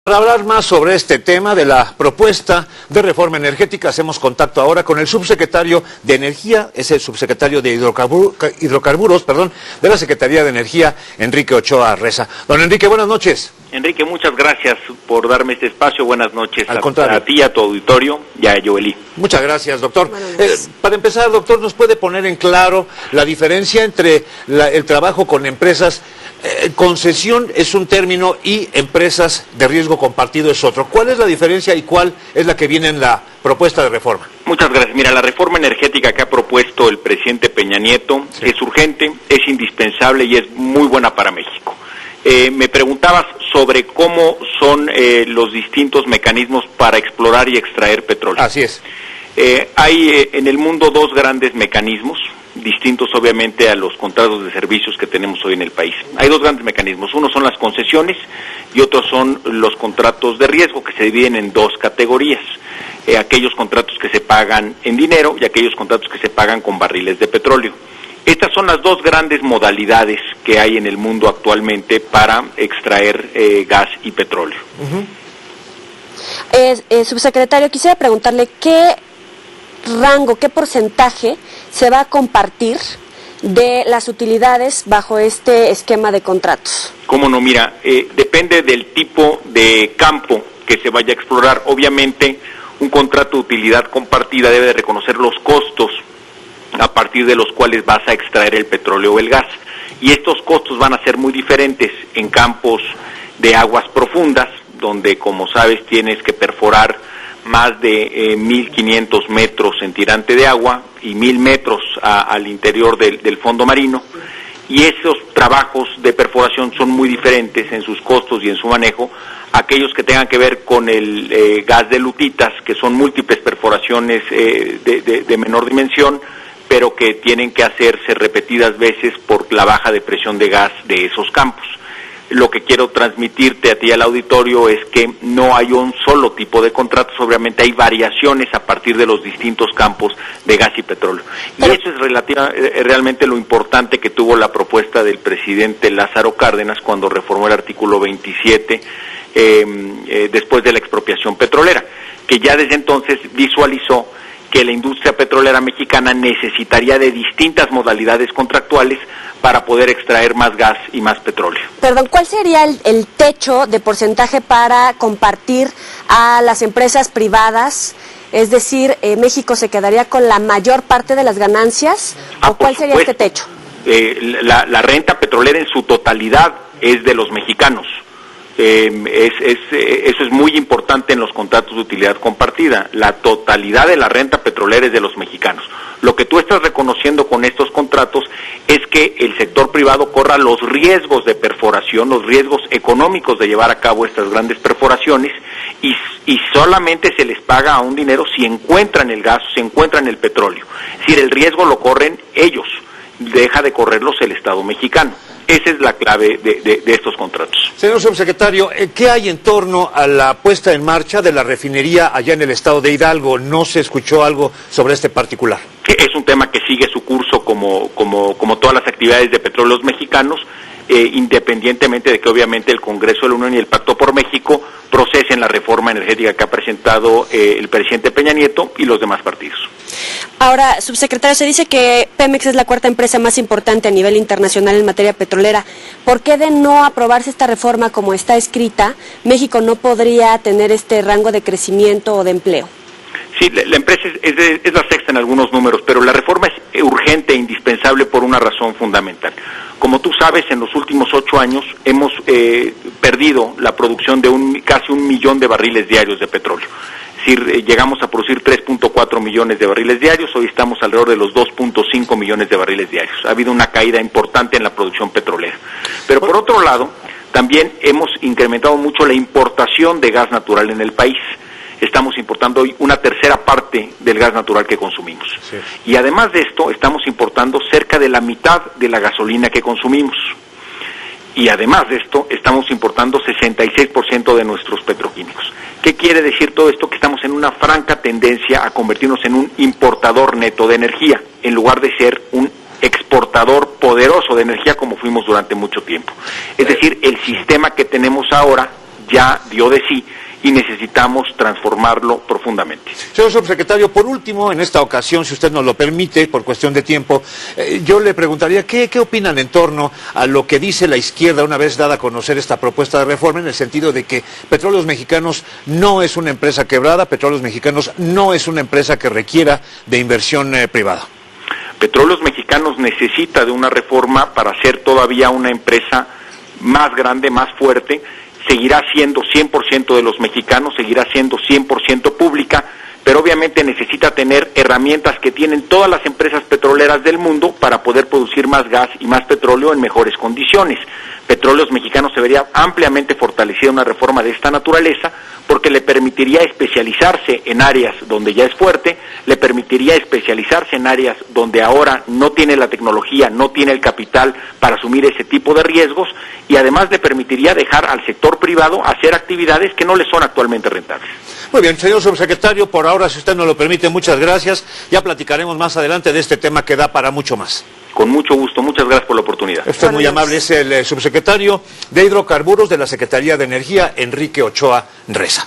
Para hablar más sobre este tema de la propuesta de reforma energética, hacemos contacto ahora con el subsecretario de Energía, es el subsecretario de hidrocarburos, de la Secretaría de Energía, Enrique Ochoa Reza. Don Enrique, buenas noches. Enrique, muchas gracias por darme este espacio. Buenas noches a ti, a tu auditorio y a Joely. Muchas gracias, doctor. Para empezar, doctor, ¿nos puede poner en claro la diferencia entre el trabajo con empresas? Concesión es un término y empresas de riesgo compartido es otro. ¿Cuál es la diferencia y cuál es la que viene en la propuesta de reforma? Muchas gracias. Mira, la reforma energética que ha propuesto el presidente Peña Nieto es urgente, es indispensable y es muy buena para México. Me preguntabas sobre cómo son los distintos mecanismos para explorar y extraer petróleo. Así es. Hay en el mundo dos grandes mecanismos, distintos obviamente a los contratos de servicios que tenemos hoy en el país. Hay dos grandes mecanismos, uno son las concesiones y otros son los contratos de riesgo, que se dividen en dos categorías, aquellos contratos que se pagan en dinero y aquellos contratos que se pagan con barriles de petróleo. Estas son las dos grandes modalidades que hay en el mundo actualmente para extraer gas y petróleo. Subsecretario, quisiera preguntarle qué rango, qué porcentaje se va a compartir de las utilidades bajo este esquema de contratos. Cómo no, mira, depende del tipo de campo que se vaya a explorar. Obviamente, un contrato de utilidad compartida debe de reconocer los costos a partir de los cuales vas a extraer el petróleo o el gas. Y estos costos van a ser muy diferentes en campos de aguas profundas, donde, como sabes, tienes que perforar más de 1.500 metros en tirante de agua y 1.000 metros al interior del fondo marino, y esos trabajos de perforación son muy diferentes en sus costos y en su manejo a aquellos que tengan que ver con el gas de lutitas, que son múltiples perforaciones de menor dimensión, pero que tienen que hacerse repetidas veces por la baja de presión de gas de esos campos. Lo que quiero transmitirte a ti y al auditorio es que no hay un solo tipo de contratos, obviamente hay variaciones a partir de los distintos campos de gas y petróleo. Y eso es realmente lo importante que tuvo la propuesta del presidente Lázaro Cárdenas cuando reformó el artículo 27 después de la expropiación petrolera, que ya desde entonces visualizó que la industria petrolera mexicana necesitaría de distintas modalidades contractuales para poder extraer más gas y más petróleo. Perdón, ¿cuál sería el techo de porcentaje para compartir a las empresas privadas? Es decir, ¿México se quedaría con la mayor parte de las ganancias? ¿O cuál sería este techo? La renta petrolera en su totalidad es de los mexicanos. Eso es muy importante en los contratos de utilidad compartida. La totalidad de la renta petrolera es de los mexicanos. Lo que tú estás reconociendo con estos contratos es que el sector privado corra los riesgos de perforación, los riesgos económicos de llevar a cabo estas grandes perforaciones, y solamente se les paga a un dinero si encuentran el gas, si encuentran el petróleo. Es decir, el riesgo lo corren ellos, deja de correrlos el Estado mexicano. Esa es la clave de estos contratos. Señor subsecretario, ¿qué hay en torno a la puesta en marcha de la refinería allá en el estado de Hidalgo? ¿No se escuchó algo sobre este particular? Es un tema que sigue su curso como todas las actividades de Petróleos Mexicanos, independientemente de que obviamente el Congreso de la Unión y el Pacto por México procesen la reforma energética que ha presentado el presidente Peña Nieto y los demás partidos. Ahora, subsecretario, se dice que Pemex es la cuarta empresa más importante a nivel internacional en materia petrolera. ¿Por qué de no aprobarse esta reforma como está escrita, México no podría tener este rango de crecimiento o de empleo? Sí, la empresa es la sexta en algunos números, pero la reforma es urgente e indispensable por una razón fundamental. Como tú sabes, en los últimos 8 años hemos perdido la producción de casi 1 millón de barriles diarios de petróleo. Es decir, llegamos a producir 3.4 millones de barriles diarios, hoy estamos alrededor de los 2.5 millones de barriles diarios. Ha habido una caída importante en la producción petrolera. Pero por otro lado, también hemos incrementado mucho la importación de gas natural en el país. Estamos importando hoy una tercera parte del gas natural que consumimos. Sí. Y además de esto, estamos importando cerca de la mitad de la gasolina que consumimos. Y además de esto, estamos importando 66% de nuestros petroquímicos. ¿Qué quiere decir todo esto? Que estamos en una franca tendencia a convertirnos en un importador neto de energía, en lugar de ser un exportador poderoso de energía como fuimos durante mucho tiempo. Es decir, el sistema que tenemos ahora ya dio de sí y necesitamos transformarlo profundamente. Señor subsecretario, por último, en esta ocasión, si usted nos lo permite, por cuestión de tiempo, yo le preguntaría ¿qué opinan en torno a lo que dice la izquierda una vez dada a conocer esta propuesta de reforma, en el sentido de que Petróleos Mexicanos no es una empresa quebrada, Petróleos Mexicanos no es una empresa que requiera de inversión privada? Petróleos Mexicanos necesita de una reforma para ser todavía una empresa más grande, más fuerte. Seguirá siendo 100% de los mexicanos, seguirá siendo 100% pública, pero obviamente necesita tener herramientas que tienen todas las empresas petroleras del mundo para poder producir más gas y más petróleo en mejores condiciones. Petróleos Mexicanos se vería ampliamente fortalecida una reforma de esta naturaleza porque le permitiría especializarse en áreas donde ya es fuerte, le permitiría especializarse en áreas donde ahora no tiene la tecnología, no tiene el capital para asumir ese tipo de riesgos y además le permitiría dejar al sector privado hacer actividades que no le son actualmente rentables. Muy bien, señor subsecretario, por ahora, si usted nos lo permite, muchas gracias. Ya platicaremos más adelante de este tema que da para mucho más. Con mucho gusto, muchas gracias por la oportunidad. Usted es muy amable, es el subsecretario de Hidrocarburos de la Secretaría de Energía, Enrique Ochoa Reza.